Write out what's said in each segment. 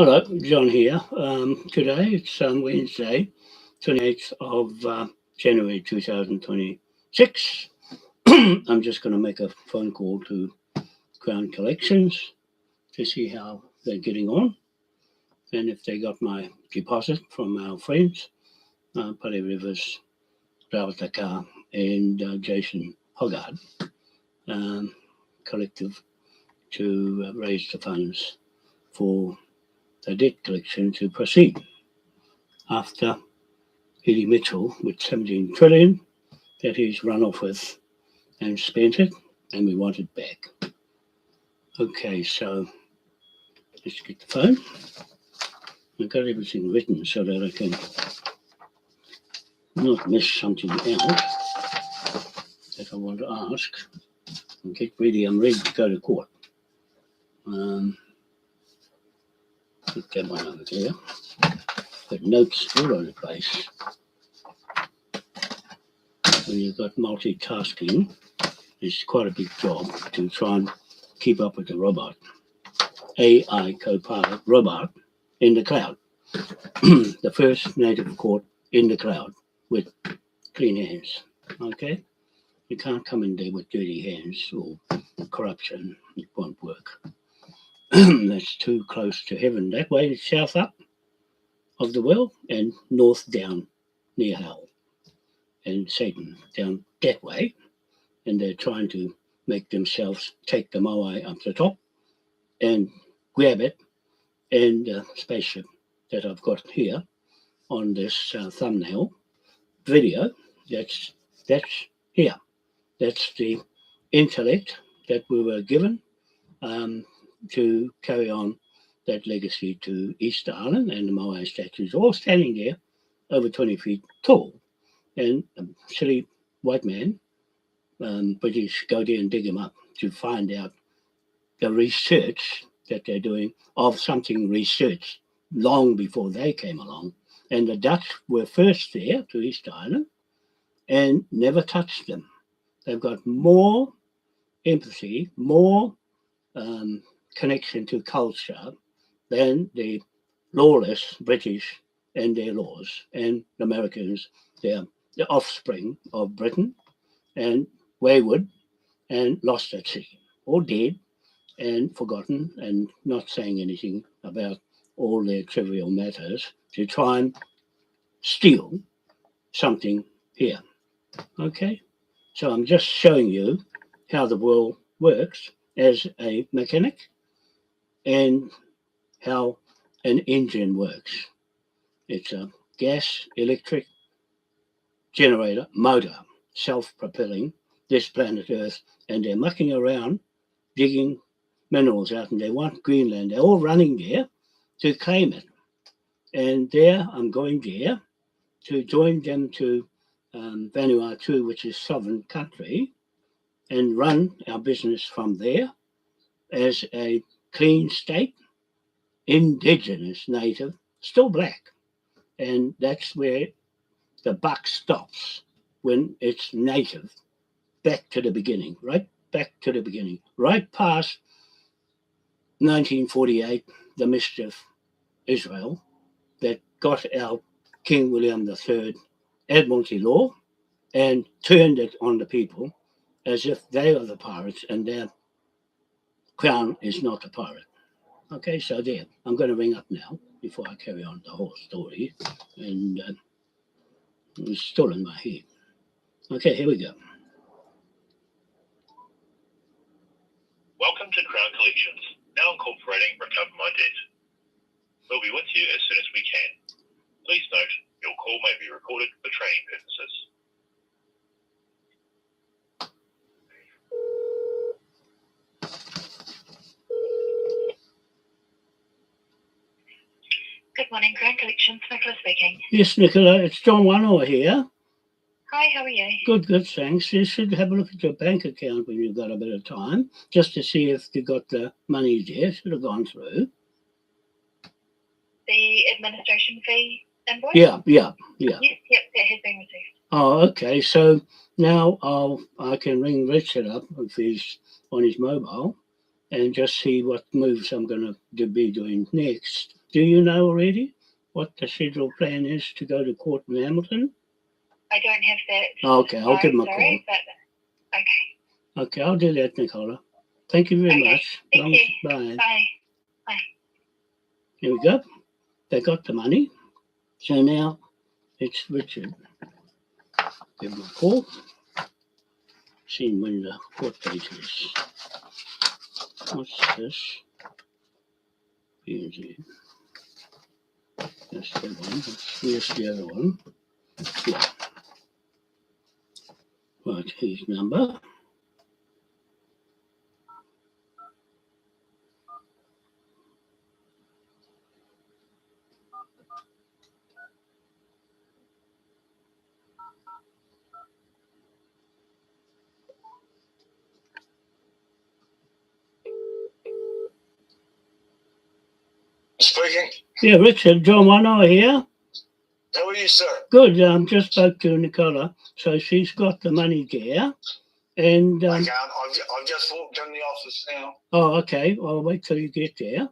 Hello, John here. Today it's Wednesday, 28th of January 2026. I'm just going to make a phone call to Crown Collections to see how they're getting on and if they got my deposit from our friends, Paddy Rivers, Rawataka, and Jason Hoggard Collective to raise the funds for the debt collection to proceed. After Eddie Mitchell with 17 trillion that he's run off with and spent it, and we want it back. Okay, so let's get the phone. I've got everything written so that I can not miss something out that I want to ask. And get ready, I'm ready to go to court. Put that one over there. Got notes all over the place. When you've got multitasking, it's quite a big job to try and keep up with the robot. AI co-pilot robot in the cloud. The first native court in the cloud with clean hands. Okay? You can't come in there with dirty hands or corruption. It won't work. That's too close to heaven. That way it's south up of the world and north down near hell. And Satan down that way. And they're trying to make themselves take the Moai up the top and grab it. And the spaceship that I've got here on this thumbnail video, that's here. That's the intellect that we were given to carry on that legacy to Easter Island, and the Moai statues all standing there over 20 feet tall. And a silly white man, British, go there and dig him up to find out the research that they're doing of something researched long before they came along. And the Dutch were first there to Easter Island and never touched them. They've got more empathy, more connection to culture than the lawless British and their laws, and the Americans, they're the offspring of Britain and wayward and lost at sea, or dead and forgotten and not saying anything about all their trivial matters to try and steal something here. Okay? So I'm just showing you how the world works as a mechanic and how an engine works. It's a gas electric generator motor, self-propelling this planet Earth, and they're mucking around digging minerals out, and they want Greenland. They're all running there to claim it. And there, I'm going there to join them to Vanuatu, which is sovereign country, and run our business from there as a clean state, indigenous, native, still black. And that's where the buck stops, when it's native, back to the beginning, right back to the beginning, right past 1948, the mischief Israel that got our King William III Admiralty law and turned it on the people as if they are the pirates and their crown is not a pirate. Okay, so there, I'm going to ring up now before I carry on the whole story, and it's still in my head. Okay, here we go. Welcome to Crown Collections, now incorporating Recover My Debt. We'll be with you as soon as we can. Please note, your call may be recorded for training purposes. Good morning, Crown Collections. Nicola speaking. Yes, Nicola, it's John Wanoa here. Hi, how are you? Good, thanks. You should have a look at your bank account when you've got a bit of time, just to see if you got the money there. Should have gone through. The administration fee invoice? Yeah. Yes, yep, that has been received. Oh, okay. So now I can ring Richard up if he's on his mobile and just see what moves I'm going to be doing next do you know already what the scheduled plan is to go to court in Hamilton? I don't have that. Okay, I'll give him a call. Sorry, but okay. Okay, I'll do that, Nicola. Thank you very Okay, much. thank you. Bye. Bye. Here we go. They got the money. So now it's Richard. Give him a call. See when the court date is. What's this? PNG. That's the one. Where's the other one? Yeah. Right, his number. Speaking. Yeah, Richard, John Wano here. How are you, sir? Good. Just spoke to Nicola, so she's got the money there. And I can't. I've just walked in the office now. oh, okay. I'll wait till you get there.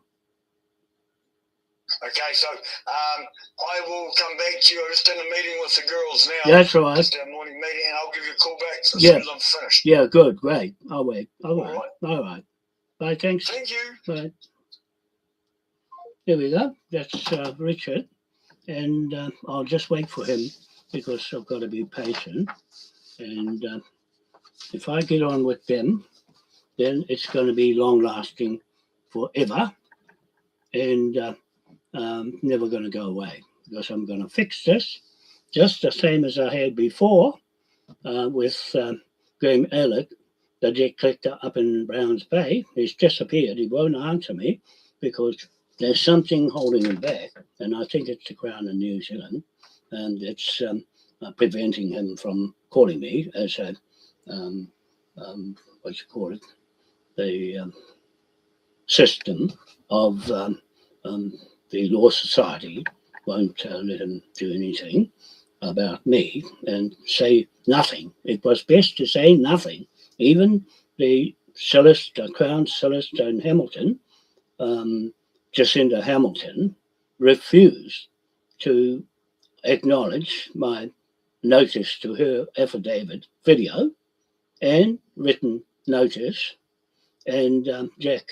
Okay, so I will come back to you. I'm just in a meeting with the girls now. That's right. Just our morning meeting, and I'll give you a call back as Yeah. soon as I'm finished. Yeah, good, great. I'll wait. All right. right. All right. Bye. Thanks. Thank you. Bye. There we go. That's Richard, and I'll just wait for him because I've got to be patient. And if I get on with them, then it's going to be long lasting forever and never going to go away because I'm going to fix this just the same as I had before with Graham Elliott, the debt collector up in Browns Bay. He's disappeared. He won't answer me because there's something holding him back, and I think it's the Crown of New Zealand, and it's preventing him from calling me as a what you call it, the system of the Law Society won't let him do anything about me and say nothing. It was best to say nothing. Even the Crown Solicitor in Hamilton, Jacinda Hamilton, refused to acknowledge my notice to her affidavit video and written notice. And Jack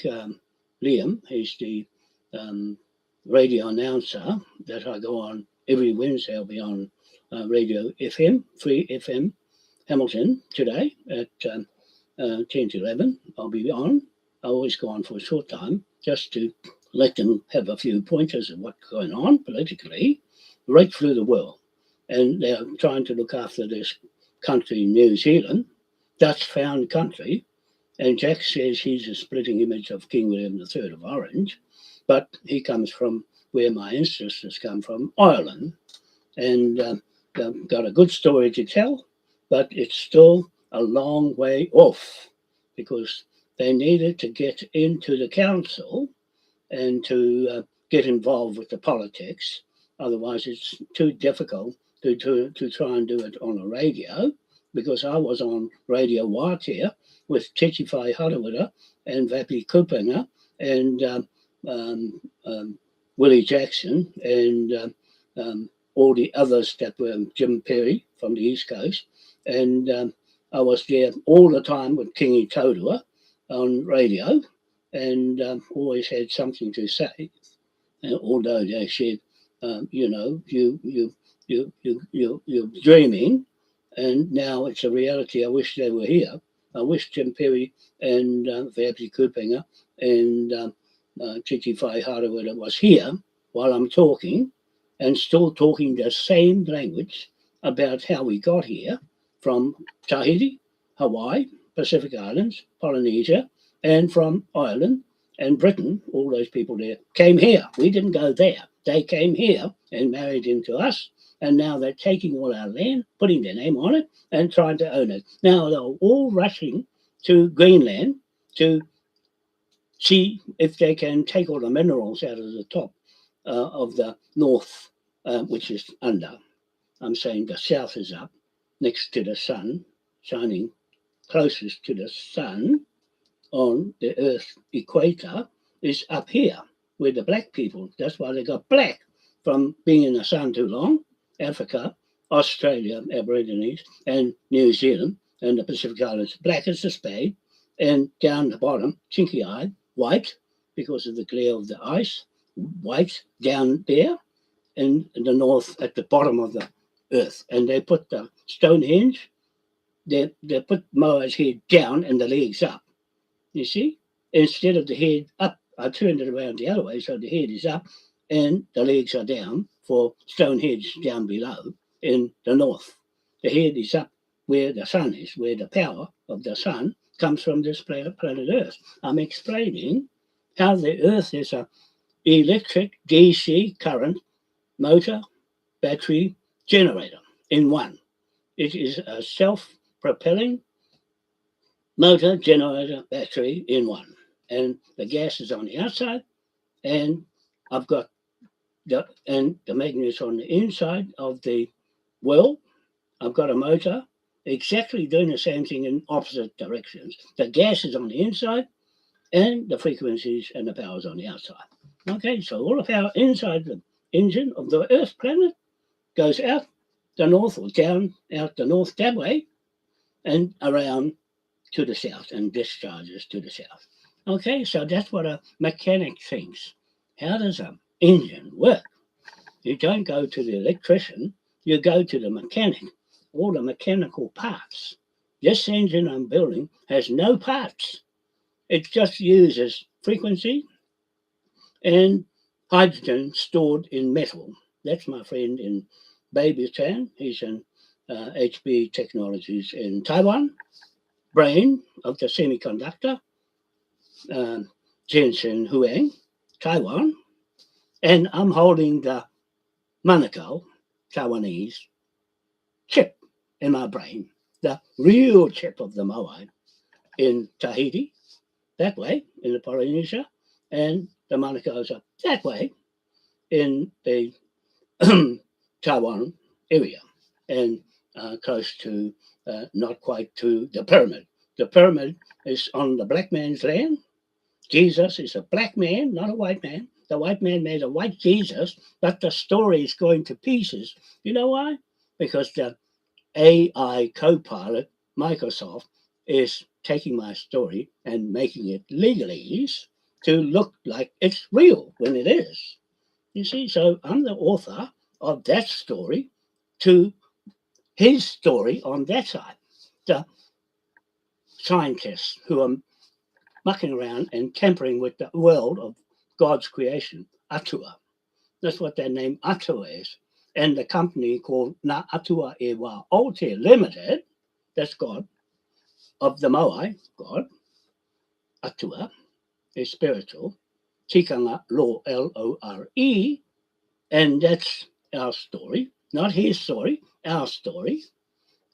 Liam, he's the radio announcer that I go on every Wednesday. I'll be on Radio FM, Free FM, Hamilton today at 10 to 11. I'll be on. I always go on for a short time just to let them have a few pointers of what's going on politically right through the world. And they're trying to look after this country, New Zealand, Dutch found country. And Jack says he's a splitting image of King William III of Orange, but he comes from where my ancestors come from, Ireland. And they've got a good story to tell, but it's still a long way off because they needed to get into the council and to get involved with the politics. Otherwise, it's too difficult to try and do it on a radio, because I was on Radio Wātea with Te Whai Harawira and Vapi Kupanga and Willie Jackson and all the others that were Jim Perry from the East Coast. And I was there all the time with Kingi Todua on radio and always had something to say. Although they said, you're dreaming, and now it's a reality. I wish they were here. I wish Jim Perry and Vapi Kupanga and Te Whai Harawira was here while I'm talking and still talking the same language about how we got here from Tahiti, Hawaii, Pacific Islands, Polynesia, and from Ireland and Britain. All those people there came here. We didn't go there. They came here and married into us. And now they're taking all our land, putting their name on it, and trying to own it. Now they're all rushing to Greenland to see if they can take all the minerals out of the top of the north, which is under. I'm saying the south is up, next to the sun, shining closest to the sun on the Earth equator is up here. where the black people, that's why they got black from being in the sun too long. Africa, Australia, Aborigines, and New Zealand, and the Pacific Islands, black as a spade, and down the bottom, chinky-eyed, white, because of the glare of the ice, white down there, in the north at the bottom of the earth. And they put the Stonehenge, they put Moa's head down and the legs up. You see? Instead of the head up, I turned it around the other way, so the head is up and the legs are down for Stonehenge down below in the north. The head is up where the sun is, where the power of the sun comes from this planet Earth. I'm explaining how the Earth is a electric DC current motor, battery, generator in one. It is a self-propelling motor, generator, battery in one. And the gas is on the outside, and I've got the magnets on the inside of the well. I've got a motor exactly doing the same thing in opposite directions. The gas is on the inside, and the frequencies and the power is on the outside. Okay, so all the power inside the engine of the Earth planet goes out the north or down out the north that way and around to the south and discharges to the south. Okay, so that's what a mechanic thinks. How does an engine work? You don't go to the electrician, you go to the mechanic, all the mechanical parts. This engine I'm building has no parts. It just uses frequency and hydrogen stored in metal. That's my friend in Babytown. He's in HB Technologies in Taiwan. Brain of the semiconductor, Jensen Huang, Taiwan. And I'm holding the Manukau Taiwanese chip in my brain, the real chip of the Moai in Tahiti, that way in the Polynesia, and the Manukau's are that way in the Taiwan area and close to, not quite to the pyramid. The pyramid is on the black man's land. Jesus is a black man, not a white man. The white man made a white Jesus, but the story is going to pieces. You know why? Because the AI co-pilot, Microsoft, is taking my story and making it legalese to look like it's real when it is. You see, so I'm the author of that story to his story on that side. The scientists who are mucking around and tampering with the world of God's creation, Atua. That's what their name Atua is. And the company called Na Atua E Wa Aote Limited, that's God, of the Moai, God, Atua, is spiritual, Tikanga Lo, Lore, and that's our story, not his story, our story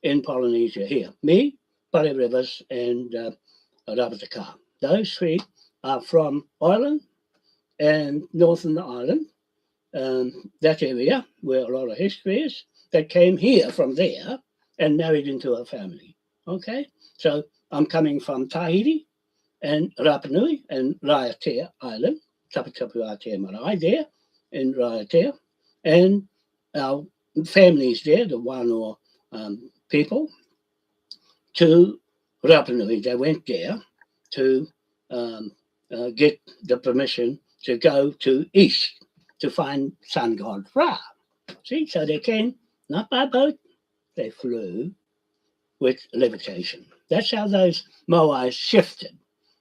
in Polynesia here. Me, Pare Rivers, and Rabataka. Those three are from Ireland and Northern Ireland, that area where a lot of history is, that came here from there and married into a family. Okay, so I'm coming from Tahiti and Rapa Nui and Raiatea Island, Taputapu Aotea Marae there in Raiatea, and our families there, the Wānoa people, to Rapa Nui. They went there to get the permission to go to east to find sun god Ra. See, so they came not by boat, they flew with levitation. That's how those Moais shifted,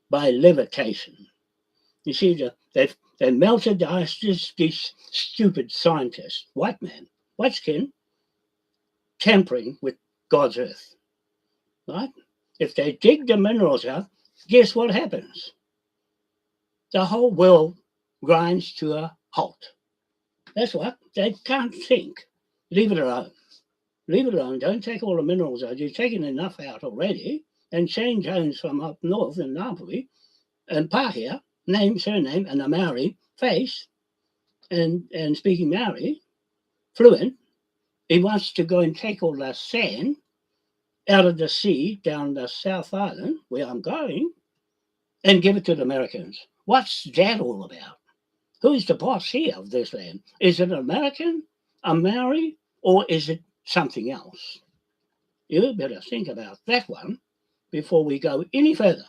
by levitation. You see, they melted the ice, these stupid scientists, white man, white skin, tampering with God's earth, right? If they dig the minerals out, guess what happens? The whole world grinds to a halt. That's what, they can't think. Leave it alone. Leave it alone. Don't take all the minerals out. You've taken enough out already. And Shane Jones from up north in Napoli and Pahia, name, surname, and a Maori face, and speaking Maori, fluent, he wants to go and take all the sand out of the sea down the South Island, where I'm going, and give it to the Americans. What's that all about? Who's the boss here of this land? Is it an American, a Maori, or is it something else? You better think about that one before we go any further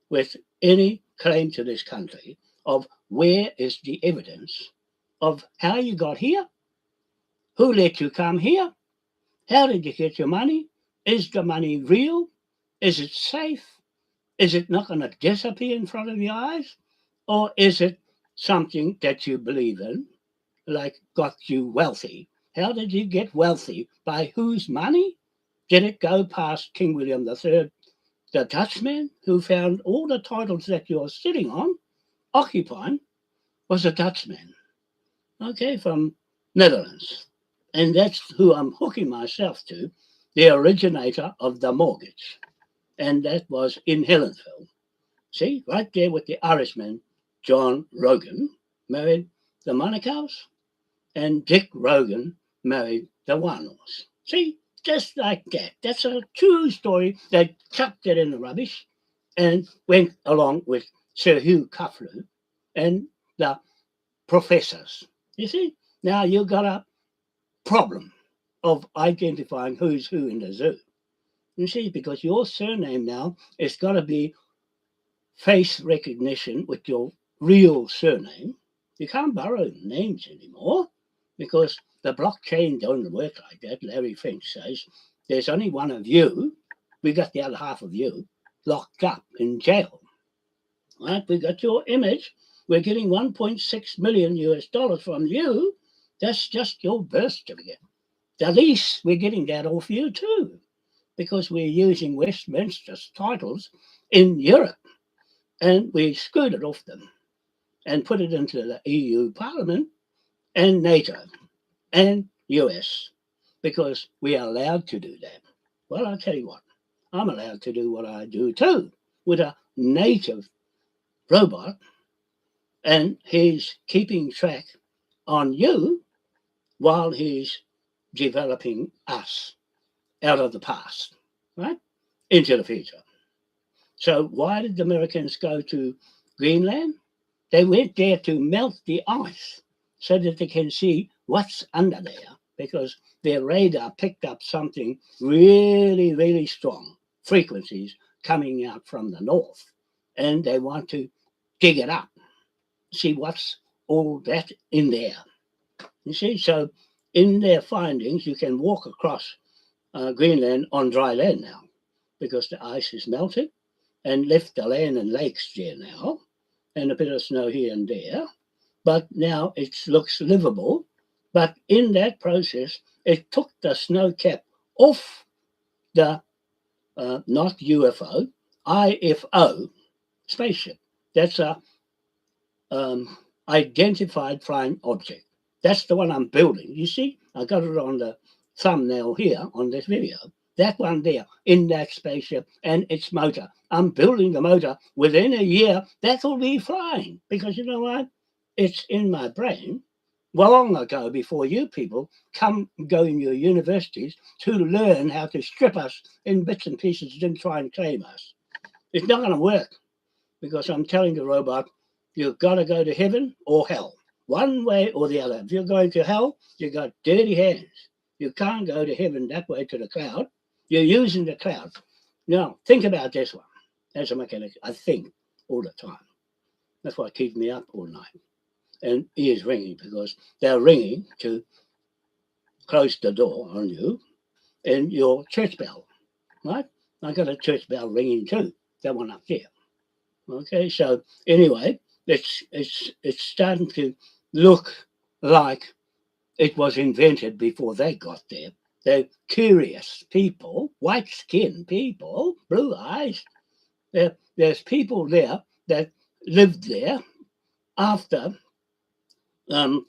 with any claim to this country of where is the evidence of how you got here, who let you come here, how did you get your money, is the money real, is it safe, is it not going to disappear in front of your eyes, or is it something that you believe in, like got you wealthy? How did you get wealthy? By whose money? Did it go past King William III, the Dutchman, who found all the titles that you're sitting on, occupying, was a Dutchman, okay, from Netherlands. And that's who I'm hooking myself to, the originator of the mortgage. And that was in Helensville. See, right there with the Irishman, John Rogan, married the Monacows, and Dick Rogan married the Warnors. See, just like that. That's a true story. They chucked it in the rubbish and went along with Sir Hugh Cuffley and the professors. You see, now you've got a problem of identifying who's who in the zoo. You see, because your surname now has got to be face recognition with your real surname. You can't borrow names anymore because the blockchain don't work like that. Larry Finch says there's only one of you. We got the other half of you locked up in jail. Right? We got your image. We're getting 1.6 million US dollars from you. That's just your birth certificate. At least we're getting that off you too, because we're using Westminster's titles in Europe, and we screwed it off them and put it into the EU Parliament and NATO and US, because we are allowed to do that. Well, I'll tell you what, I'm allowed to do what I do too with a native robot, and he's keeping track on you while he's developing us out of the past, right, into the future. So why did the Americans go to Greenland? They went there to melt the ice so that they can see what's under there, because their radar picked up something really, really strong, frequencies coming out from the north. And they want to dig it up, see what's all that in there. You see, so in their findings, you can walk across Greenland on dry land now, because the ice is melted and left the land and lakes there now, and a bit of snow here and there. But now it looks livable. But in that process, it took the snow cap off the not UFO, IFO spaceship. That's a identified flying object. That's the one I'm building. You see, I got it on the thumbnail here on this video. That one there in that spaceship and its motor. I'm building the motor. Within a year, that will be flying, because you know what? It's in my brain long ago, before you people come go in your universities to learn how to strip us in bits and pieces and try and claim us. It's not going to work, because I'm telling the robot, you've got to go to heaven or hell, one way or the other. If you're going to hell, you got dirty hands. You can't go to heaven that way to the cloud. You're using the cloud. Now, think about this one. As a mechanic, I think all the time. That's what keeps me up all night. And ears ringing, because they're ringing to close the door on you and your church bell, right? I got a church bell ringing too, that one up there. Okay, so anyway, it's starting to look like it was invented before they got there. They're curious people, white-skinned people, blue eyes. There's people there that lived there after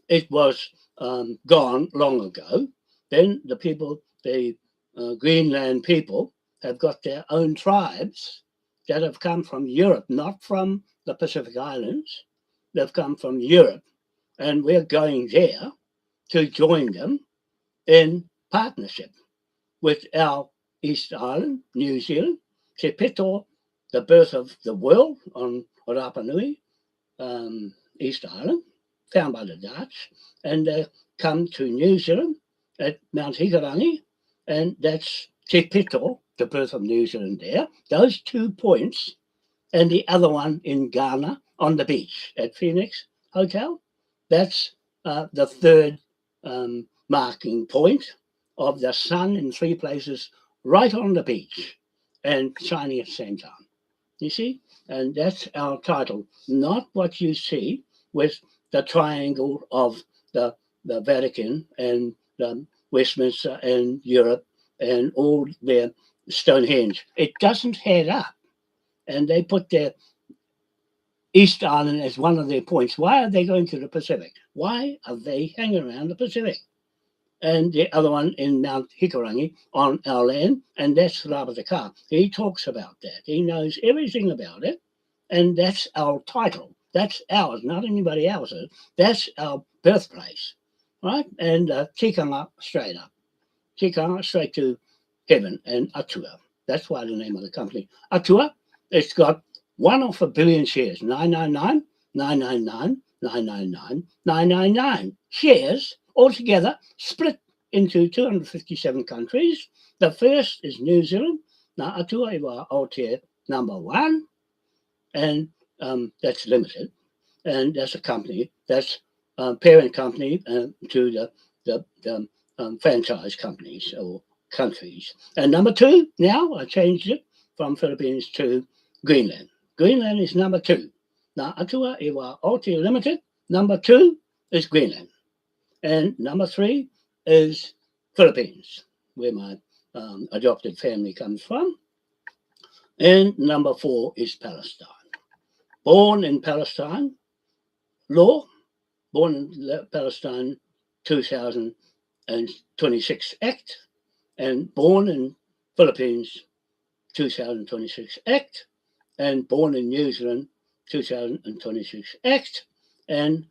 it was gone long ago. Then the people, the Greenland people, have got their own tribes that have come from Europe, not from the Pacific Islands. They've come from Europe, and we're going there to join them in partnership with our East Island, New Zealand, Te Pito, the birth of the world on Rapa Nui, East Island, found by the Dutch, and they come to New Zealand at Mount Hikurangi, and that's Te Pito, the birth of New Zealand there. Those 2 points, and the other one in Ghana on the beach at Phoenix Hotel. That's the third marking point of the sun in 3 places right on the beach and shining at the same time. You see? And that's our title, not what you see with the triangle of the Vatican and Westminster and Europe and all their Stonehenge. It doesn't add up. And they put their East Island as one of their points. Why are they going to the Pacific? Why are they hanging around the Pacific? And the other one in Mount Hikurangi on our land, and that's Rabatakā. He talks about that. He knows everything about it, and that's our title. That's ours, not anybody else's. That's our birthplace, right? And tikanga straight up. Tikanga straight to heaven and Atua. That's why the name of the company. Atua, it's got 1 off a billion shares, 999, 999, 999, 999 shares altogether, split into 257 countries. The first is New Zealand. Now, Atua iwa Aotea #1, and that's limited. And that's a company, that's a parent company to the franchise companies or countries. And #2, now I changed it from Philippines to Greenland. Greenland is #2. Now, Atua iwa Aotea Limited, #2 is Greenland. And #3 is Philippines, where my adopted family comes from. And #4 is Palestine. Born in Palestine, law, born in Palestine 2026 Act, and born in Philippines 2026 Act, and born in New Zealand 2026 Act, and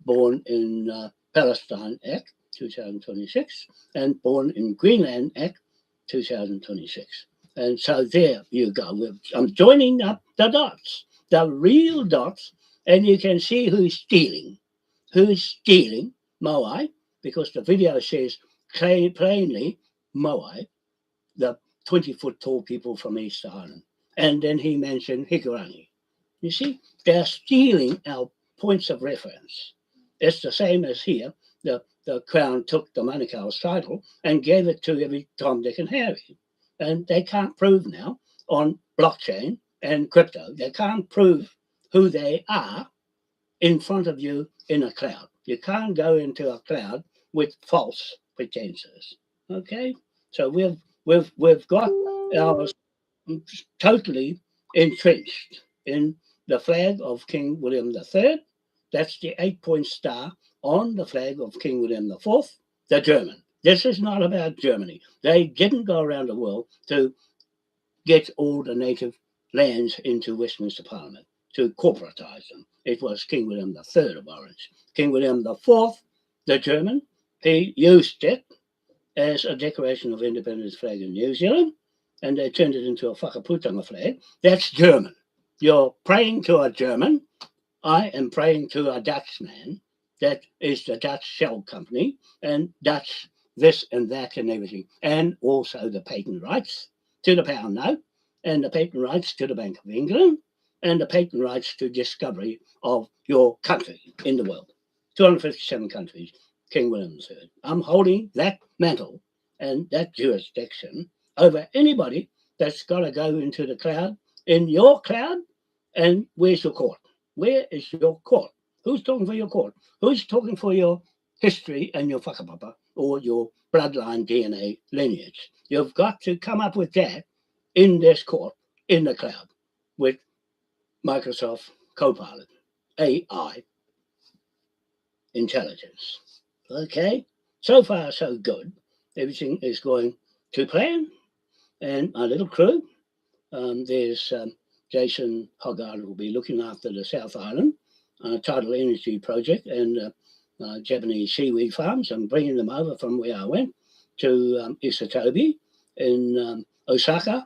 born in Palestine Act 2026, and born in Greenland Act 2026. And so there you go. I'm joining up the dots, the real dots, and you can see who's stealing. Who's stealing? Moai, because the video says plainly Moai, the 20-foot tall people from East Island. And then he mentioned Hikurangi. You see, they're stealing our points of reference. It's the same as here. The Crown took the Manukau's title and gave it to every Tom, Dick and Harry. And they can't prove now on blockchain and crypto. They can't prove who they are in front of you in a cloud. You can't go into a cloud with false pretenses. Okay? So we've got ours totally entrenched in the flag of King William III. That's the 8-point star on the flag of King William IV, the German. This is not about Germany. They didn't go around the world to get all the native lands into Westminster Parliament, to corporatise them. It was King William III of Orange. King William IV, the German, he used it as a Declaration of Independence flag in New Zealand, and they turned it into a whakaputanga flag. That's German. You're praying to a German. I am praying to a Dutchman. That is the Dutch Shell Company, and Dutch this and that and everything. And also the patent rights to the pound note, and the patent rights to the Bank of England, and the patent rights to discovery of your country in the world. 257 countries, King William III. I'm holding that mantle and that jurisdiction over anybody that's got to go into the cloud, in your cloud, and where's your court? Where is your court? Who's talking for your court? Who's talking for your history and your whakapapa or your bloodline DNA lineage? You've got to come up with that in this court, in the cloud, with Microsoft Copilot, AI, intelligence. Okay? So far, so good. Everything is going to plan. And my little crew, there's Jason Hogarth who will be looking after the South Island tidal energy project and Japanese seaweed farms. I'm bringing them over from where I went to Isatobi in Osaka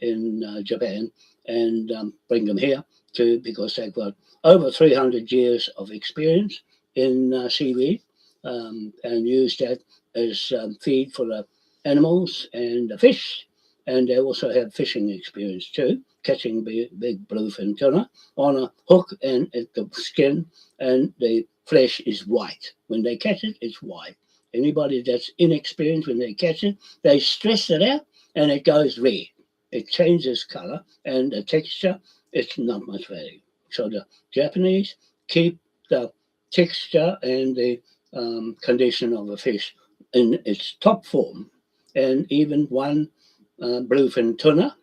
in Japan, and bring them here because they've got over 300 years of experience in seaweed, and use that as feed for the animals and the fish. And they also have fishing experience too, catching big bluefin tuna on a hook, and the skin and the flesh is white. When they catch it, it's white. Anybody that's inexperienced, when they catch it, they stress it out and it goes red. It changes color and the texture, it's not much value. So the Japanese keep the texture and the condition of a fish in its top form. And even one bluefin tuna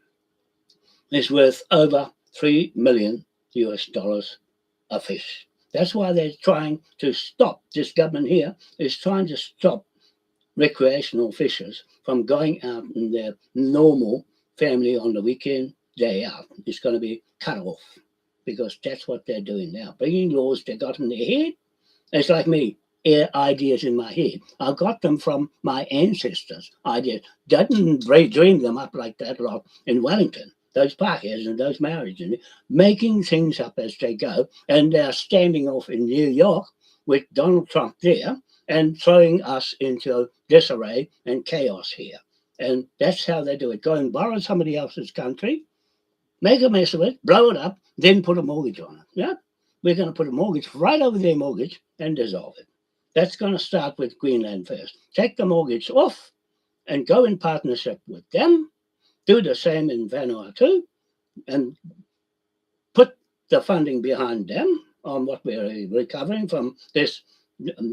is worth over 3 million US dollars a fish. That's why they're trying to stop, this government here is trying to stop recreational fishers from going out in their normal family on the weekend, day out. It's going to be cut off because that's what they're doing now. Bringing laws they got in their head. It's like me, ideas in my head. I got them from my ancestors' ideas. Didn't dream them up like that lot in Wellington. Those Parkers and those Maoris, and making things up as they go. And they're standing off in New York with Donald Trump there and throwing us into disarray and chaos here. And that's how they do it. Go and borrow somebody else's country, make a mess of it, blow it up, then put a mortgage on it. Yeah? We're going to put a mortgage right over their mortgage and dissolve it. That's going to start with Greenland first. Take the mortgage off and go in partnership with them. Do the same in Vanuatu and put the funding behind them on what we're recovering from this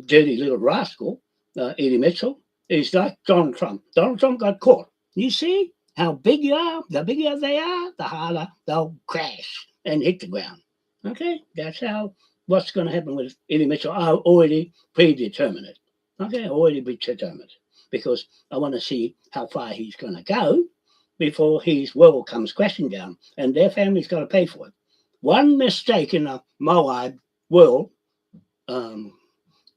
dirty little rascal, Eddie Mitchell. He's like Donald Trump. Donald Trump got caught. You see how big you are? The bigger they are, the harder they'll crash and hit the ground. Okay? That's how what's going to happen with Eddie Mitchell. I already predetermined it. Okay? Already predetermined it. Because I want to see how far he's going to go before his world comes crashing down. And their family's got to pay for it. One mistake in the Moab world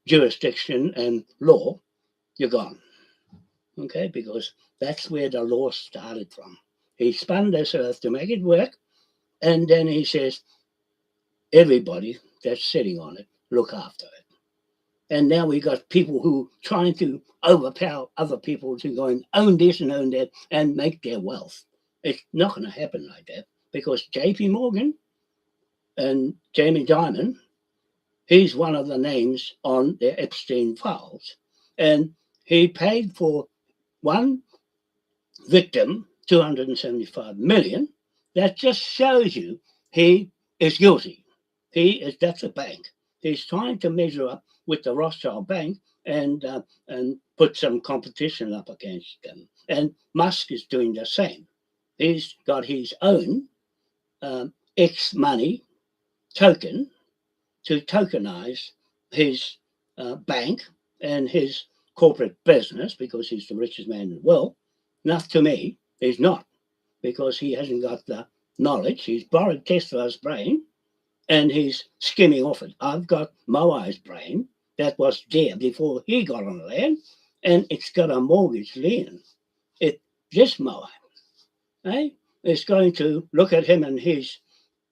jurisdiction and law, you're gone. Okay, because that's where the law started from. He spun this earth to make it work, and then he says, everybody that's sitting on it, look after it. And now we got people who trying to overpower other people to go and own this and own that and make their wealth. It's not going to happen like that because JP Morgan and Jamie Dimon, he's one of the names on the Epstein files. And he paid for one victim, 275 million. That just shows you he is guilty. That's a bank. He's trying to measure up with the Rothschild Bank and put some competition up against them. And Musk is doing the same. He's got his own X money token to tokenize his bank and his corporate business because he's the richest man in the world. Not to me, he's not, because he hasn't got the knowledge. He's borrowed Tesla's brain and he's skimming off it. I've got Moai's brain that was there before he got on the land, and it's got a mortgage lien. This Moai, is going to look at him and his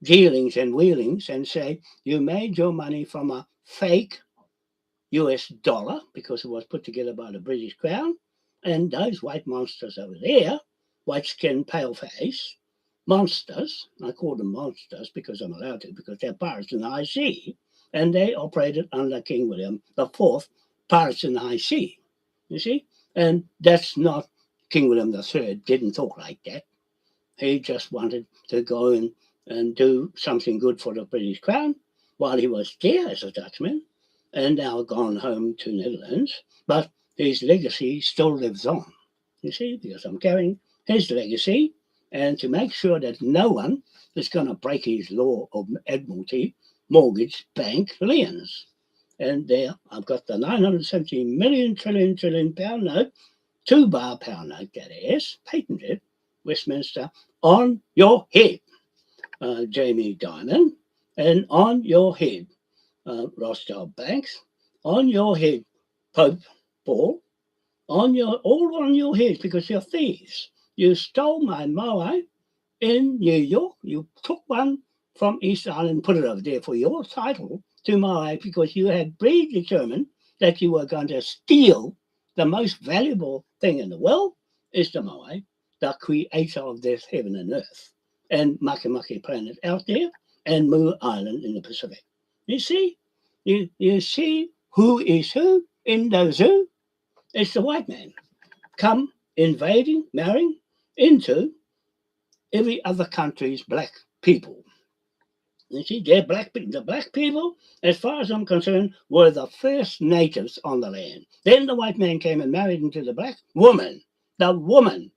dealings and wheelings and say, you made your money from a fake US dollar because it was put together by the British Crown, and those white monsters over there, white skin, pale face, monsters, I call them monsters because I'm allowed to, because they're pirates in the high sea, and they operated under King William IV, pirates in the high sea, you see? And that's not, King William III didn't talk like that. He just wanted to go in and do something good for the British Crown while he was there as a Dutchman, and now gone home to Netherlands. But his legacy still lives on, you see, because I'm carrying his legacy, and to make sure that no one is going to break his law of Admiralty mortgage bank liens. And there I've got the 970 million trillion pound note, 2 bar pound note, that is, patented, Westminster, on your head, Jamie Dimon, and on your head, Rothschild Banks, on your head, Pope Paul, all on your head, because you're thieves. You stole my moai in New York. You took one from East Island, put it over there for your title to Moai because you had predetermined that you were going to steal the most valuable thing in the world is the Moai, the creator of this heaven and earth, and Makemake planet out there, and Mu Island in the Pacific. You see? You see who is who in the zoo? It's the white man. Come invading, marrying into every other country's black people. You see, they're the black people, as far as I'm concerned, were the first natives on the land. Then the white man came and married into the black woman, the woman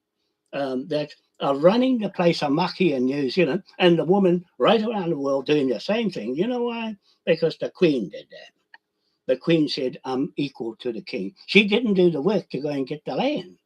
that are running the place of Maki in New Zealand, and the woman right around the world doing the same thing. You know why? Because the Queen did that. The Queen said, I'm equal to the king. She didn't do the work to go and get the land.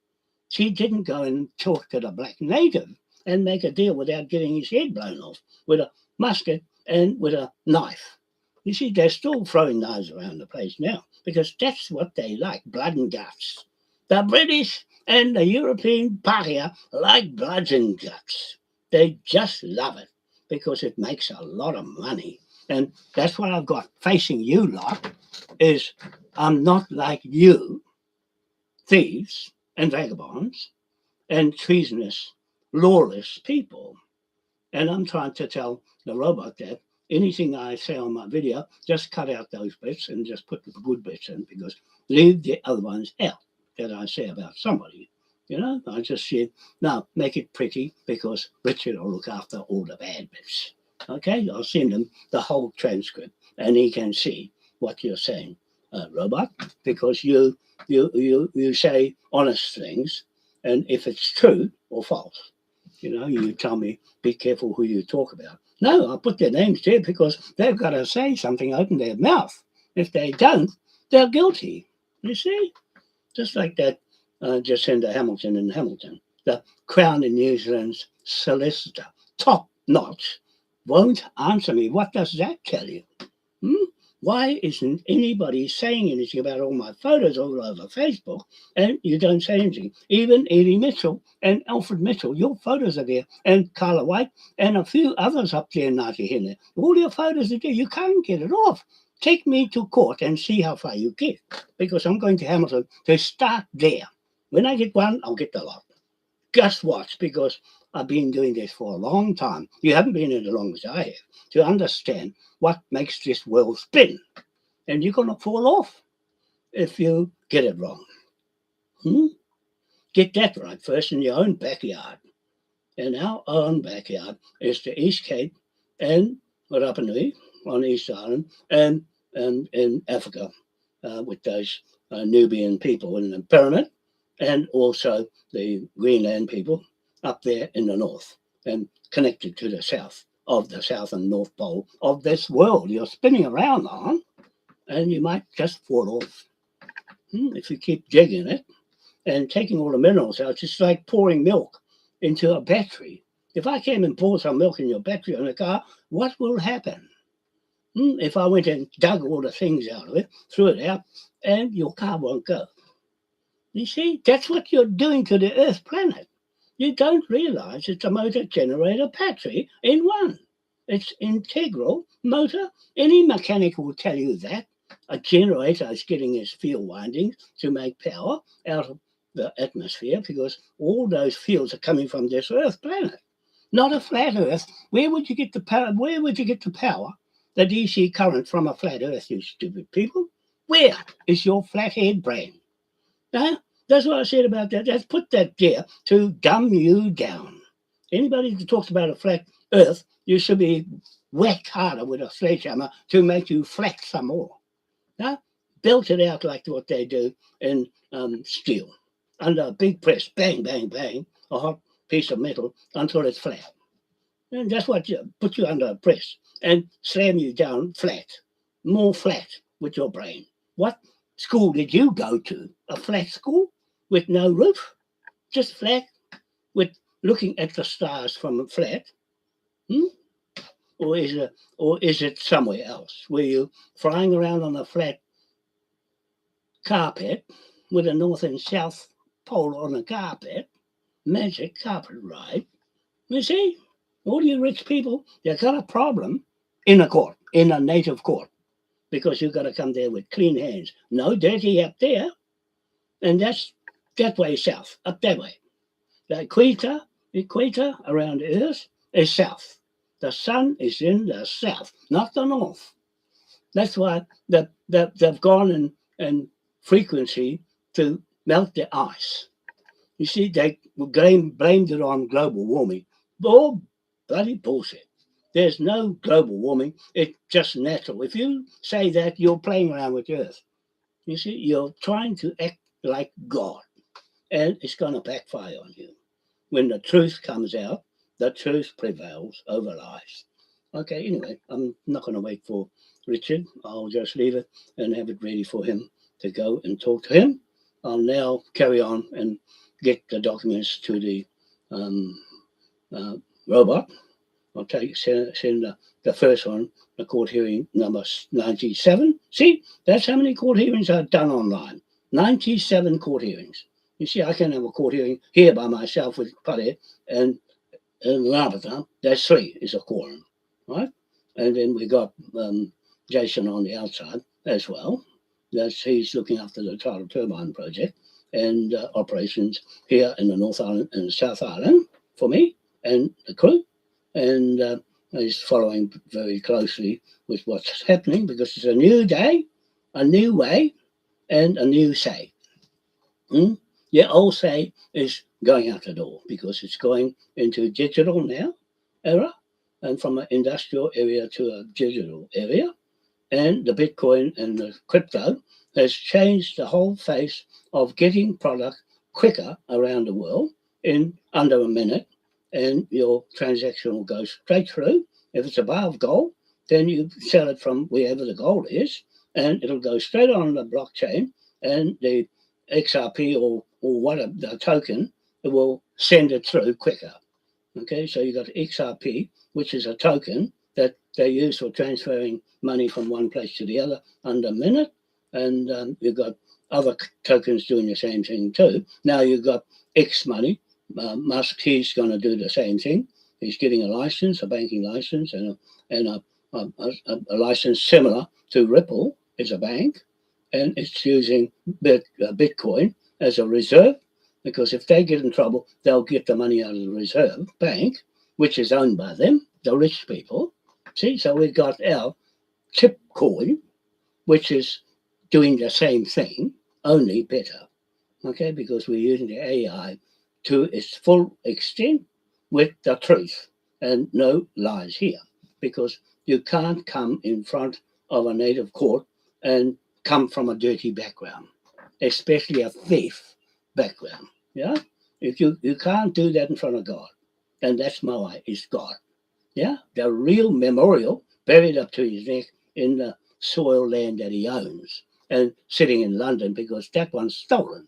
She didn't go and talk to the black native and make a deal without getting his head blown off with a musket and with a knife. You see, they're still throwing knives around the place now because that's what they like, blood and guts. The British and the European paria like blood and guts. They just love it because it makes a lot of money. And that's what I've got facing you lot is I'm not like you, thieves and vagabonds and treasonous, lawless people. And I'm trying to tell the robot that anything I say on my video, just cut out those bits and just put the good bits in because leave the other ones out that I say about somebody. You know, I just said, no, make it pretty because Richard will look after all the bad bits. Okay, I'll send him the whole transcript and he can see what you're saying, robot, because you say honest things, and if it's true or false, you know, you tell me, be careful who you talk about. No, I put their names there because they've got to say something, open their mouth. If they don't, they're guilty. You see? Just like that Jacinda Hamilton in Hamilton, the Crown in New Zealand's solicitor, top notch, won't answer me. What does that tell you? Hmm? Why isn't anybody saying anything about all my photos all over Facebook and you don't say anything? Even Edie Mitchell and Alfred Mitchell, your photos are there, and Carla White and a few others up there in Ngāti Hine. All your photos are there. You can't get it off. Take me to court and see how far you get because I'm going to Hamilton to start there. When I get one, I'll get the lot. Just watch because I've been doing this for a long time. You haven't been in as long as I have to understand what makes this world spin. And you're going to fall off if you get it wrong. Get that right first in your own backyard. And our own backyard is the East Cape and Rapa Nui on East Island and in Africa with those Nubian people in the pyramid and also the Greenland people up there in the north and connected to the south of the south and north pole of this world you're spinning around on, and you might just fall off if you keep jigging it and taking all the minerals out. It's like pouring milk into a battery. If I came and poured some milk in your battery on a car, what will happen? If I went and dug all the things out of it, threw it out, and your car won't go. You see, that's what you're doing to the Earth planet. You don't realize it's a motor generator battery in one. It's integral motor. Any mechanic will tell you that. A generator is getting its field windings to make power out of the atmosphere because all those fields are coming from this Earth planet. Not a flat Earth. Where would you get the power? Where would you get the power? The DC current from a flat Earth, you stupid people. Where is your flathead brain? That's what I said about that. Let's put that there to dumb you down. Anybody that talks about a flat Earth, you should be whacked harder with a sledgehammer to make you flat some more. Belt it out like what they do in steel. Under a big press, bang, bang, bang, a hot piece of metal until it's flat. And that's what put you under a press and slam you down flat, more flat with your brain. What school did you go to? A flat school with no roof? Just flat with looking at the stars from a flat? Or is it somewhere else where you're flying around on a flat carpet with a north and south pole on a carpet, magic carpet ride? You see? All you rich people, you got a problem in a court, in a native court, because you've got to come there with clean hands. No dirty up there. And that's that way south, up that way. The equator around the earth is south. The sun is in the south, not the north. That's why they've gone in frequency to melt the ice. You see, they blamed it on global warming. All bloody bullshit. There's no global warming. It's just natural. If you say that, you're playing around with the earth. You see, you're trying to act like God, and it's going to backfire on you. When the truth comes out, the truth prevails over lies. Okay, anyway, I'm not going to wait for Richard. I'll just leave it and have it ready for him to go and talk to him. I'll now carry on and get the documents to the robot. I'll send the first one, the court hearing number 97. See, that's how many court hearings are done online. 97 court hearings. You see, I can have a court hearing here by myself with Paddy and Rabata. That's 3 is a quorum, right? And then we got Jason on the outside as well. He's looking after the tidal turbine project and operations here in the North Island and the South Island for me and the crew. And he's following very closely with what's happening because it's a new day, a new way, and a new say. Your old say is going out the door because it's going into digital now era and from an industrial area to a digital area. And the Bitcoin and the crypto has changed the whole face of getting product quicker around the world in under a minute. And your transaction will go straight through. If it's a bar of gold, then you sell it from wherever the gold is, and it'll go straight on the blockchain, and the XRP or whatever the token, it will send it through quicker. Okay, so you got XRP, which is a token that they use for transferring money from one place to the other under a minute, and you've got other tokens doing the same thing too. Now you've got X money. Musk, he's going to do the same thing. He's getting a license, a banking license, and a license similar to Ripple is a bank, and it's using Bitcoin as a reserve, because if they get in trouble, they'll get the money out of the reserve bank, which is owned by them, the rich people. See, so we've got our chip coin, which is doing the same thing, only better, okay, because we're using the AI to its full extent with the truth and no lies here, because you can't come in front of a native court and come from a dirty background, especially a thief background. Yeah, if you can't do that in front of God, and that's Moai is God. Yeah, the real memorial buried up to his neck in the soil land that he owns and sitting in London because that one's stolen.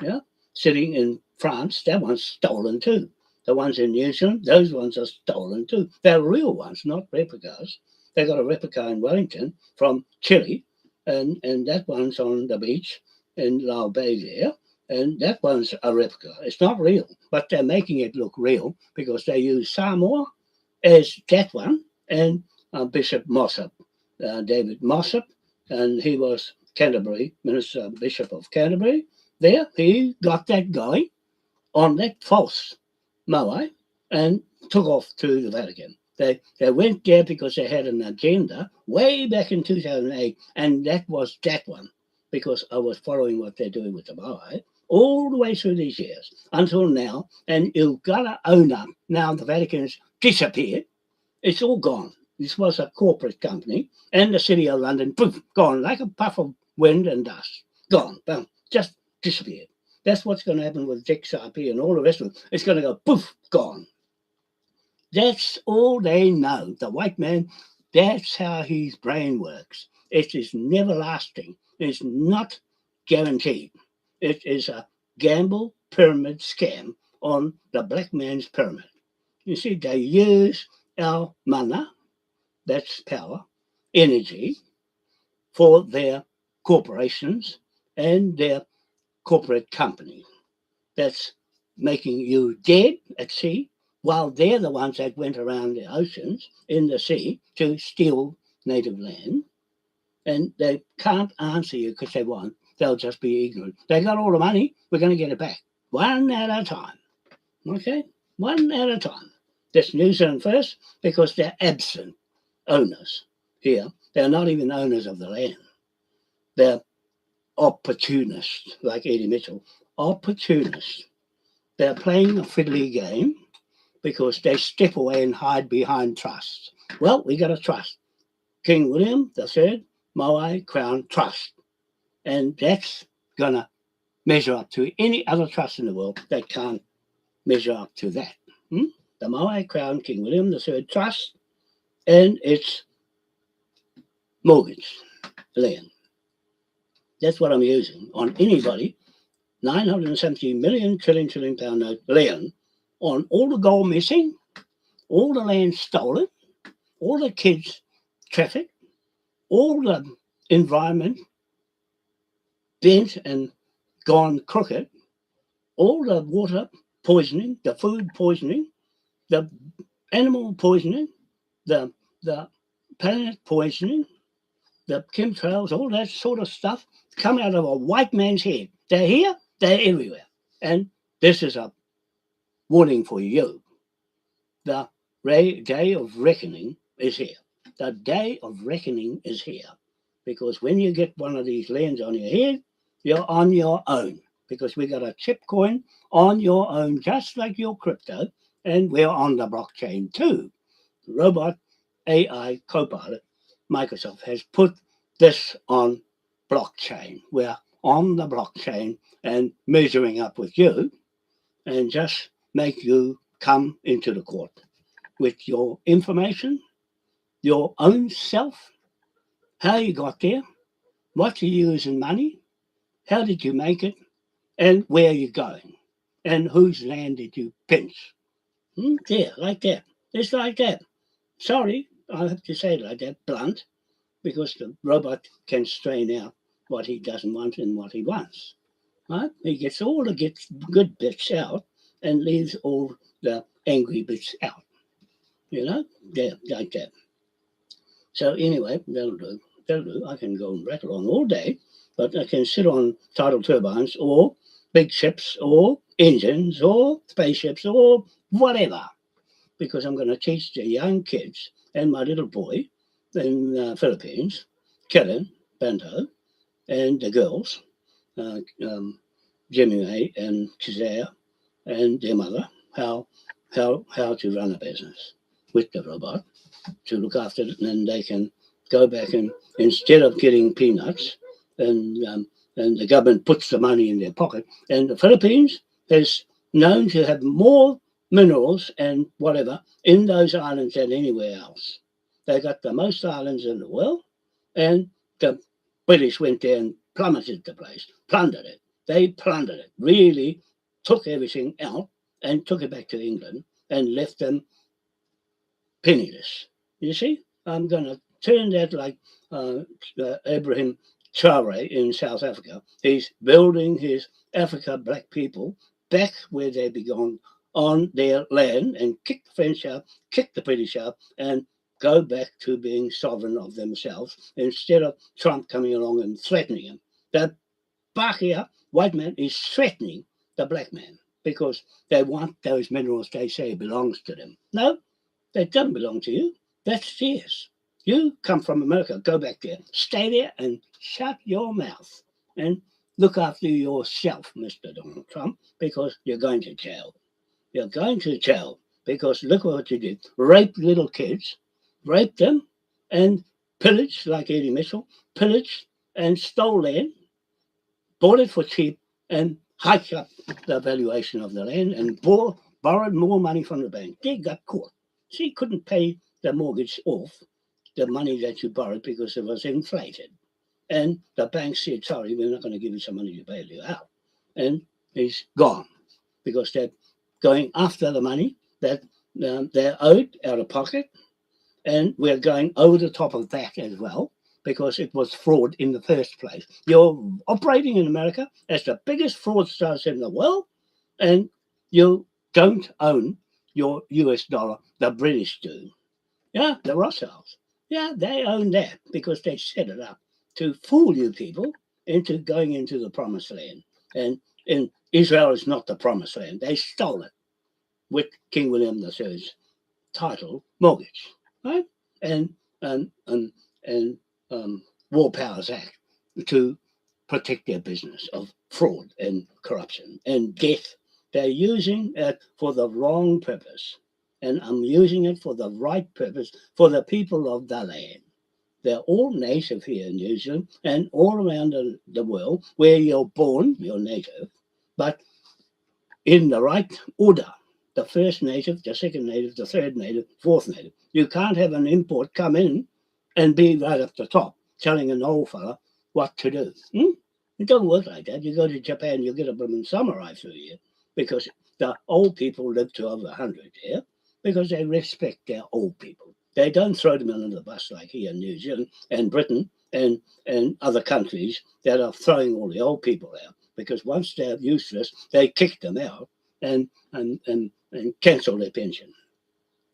Yeah, sitting in France, that one's stolen too. The ones in New Zealand, those ones are stolen too. They're real ones, not replicas. They got a replica in Wellington from Chile, and that one's on the beach in Lao Bay there, and that one's a replica. It's not real, but they're making it look real because they use Samoa as that one, and Bishop Mossop, David Mossop, and he was Canterbury, Minister Bishop of Canterbury. There, he got that going on that false Moai and took off to the Vatican. They went there because they had an agenda way back in 2008, and that was that one, because I was following what they're doing with the Moai all the way through these years until now, and you've got to own up. Now the Vatican's disappeared. It's all gone. This was a corporate company, and the City of London, poof, gone like a puff of wind and dust. Gone, boom, just disappeared. That's what's going to happen with XRP and all the rest of it. It's going to go poof, gone. That's all they know. The white man, that's how his brain works. It is never lasting. It's not guaranteed. It is a gamble pyramid scam on the black man's pyramid. You see, they use our mana, that's power, energy, for their corporations and their corporate company. That's making you dead at sea while they're the ones that went around the oceans, in the sea, to steal native land. And they can't answer you because they won't. They'll just be ignorant. They got all the money. We're going to get it back. One at a time. Okay? One at a time. This New Zealand first, because they're absent owners here. They're not even owners of the land. They're opportunists, like Eddie Mitchell. Opportunists. They're playing a fiddly game because they step away and hide behind trusts. Well, we got a trust. King William III Moai Crown Trust. And that's going to measure up to any other trust in the world that can't measure up to that. The Moai Crown King William III Trust and its mortgage land. That's what I'm using on anybody. 970 million trillion pound note land on all the gold missing, all the land stolen, all the kids trafficked, all the environment bent and gone crooked, all the water poisoning, the food poisoning, the animal poisoning, the planet poisoning, the chemtrails, all that sort of stuff come out of a white man's head. They're here, they're everywhere. And this is a warning for you. The day of reckoning is here. The day of reckoning is here. Because when you get one of these lands on your head, you're on your own. Because we got a chip coin on your own, just like your crypto, and we're on the blockchain too. Robot AI Copilot, Microsoft has put this on blockchain. We're on the blockchain and measuring up with you and just make you come into the court with your information, your own self, how you got there, what you use in money, how did you make it, and where you're going, and whose land did you pinch. Yeah, like that. It's like that. Sorry, I have to say it like that, blunt, because the robot can strain out what he doesn't want and what he wants. Right? He gets all the good bits out and leaves all the angry bits out. You know? Yeah, like that. So anyway, that'll do. That'll do. I can go and rattle on all day, but I can sit on tidal turbines or big ships or engines or spaceships or whatever, because I'm going to teach the young kids and my little boy in the Philippines, Kellen, Banto, and the girls, Jimmy May and Kizaya and their mother, how to run a business with the robot, to look after it, and they can go back and instead of getting peanuts and the government puts the money in their pocket, and the Philippines is known to have more minerals and whatever in those islands than anywhere else. They got the most islands in the world, and the British went there and plummeted the place, plundered it. They plundered it, really took everything out and took it back to England and left them penniless. You see, I'm going to turn that like Abraham Traore in South Africa. He's building his Africa black people back where they belong on their land and kick the French out, kick the British out, and go back to being sovereign of themselves instead of Trump coming along and threatening them. The Bakia white man is threatening the black man because they want those minerals they say belongs to them. No, they don't belong to you. That's theirs. You come from America, go back there, stay there and shut your mouth and look after yourself, Mr. Donald Trump, because you're going to jail. You're going to jail because look what you did. Rape little kids, rape them and pillage, like Eddie Mitchell, pillaged and stole land, bought it for cheap and hiked up the valuation of the land and borrowed more money from the bank. They got caught. She couldn't pay the mortgage off, the money that you borrowed, because it was inflated. And the bank said, sorry, we're not going to give you some money to bail you out. And he's gone because they're going after the money that they're owed out of pocket. And we're going over the top of that as well because it was fraud in the first place. You're operating in America as the biggest fraudsters in the world, and you don't own your US dollar, the British do. Yeah, the Rothschilds. Yeah, they own that because they set it up to fool you people into going into the promised land. And Israel is not the promised land. They stole it with King William III's title mortgage, right? And and War Powers Act to protect their business of fraud and corruption and death. They're using it for the wrong purpose. And I'm using it for the right purpose for the people of the land. They're all native here in New Zealand and all around the world where you're born, you're native, but in the right order. The first native, the second native, the third native, fourth native. You can't have an import come in and be right up the top telling an old fella what to do. It doesn't work like that. You go to Japan, you get a blooming samurai through you because the old people live to over 100 here because they respect their old people. They don't throw them under the bus like here in New Zealand and Britain and other countries that are throwing all the old people out because once they're useless, they kick them out and cancel their pension.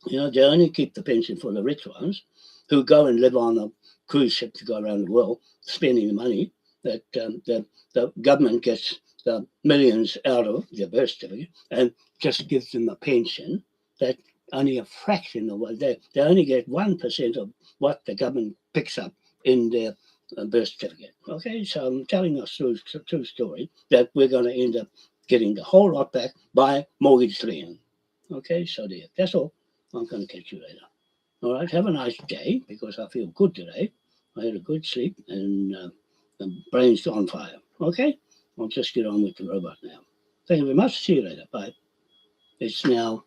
You know, they only keep the pension for the rich ones who go and live on a cruise ship to go around the world, spending the money that the government gets the millions out of their birth certificate and just gives them a pension that only a fraction of what they only get 1% of what the government picks up in their birth certificate. Okay, so I'm telling us through true story that we're going to end up getting the whole lot back by mortgage lien. Okay, so there. That's all. I'm going to catch you later. All right, have a nice day because I feel good today. I had a good sleep and the brain's on fire. Okay, I'll just get on with the robot now. Thank you very much. See you later. Bye. It's now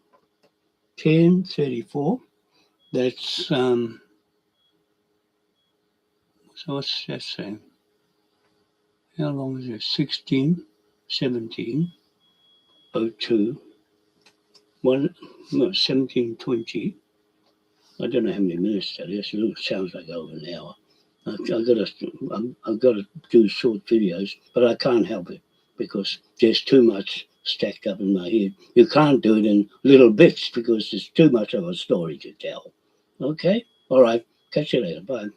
10:34. That's so what's that saying? How long is it? 16, 17, 02, 1, no, 17:20. I don't know how many minutes that is. It sounds like over an hour. I've got to do short videos, but I can't help it because there's too much stacked up in my head. You can't do it in little bits because there's too much of a story to tell. Okay? All right. Catch you later. Bye.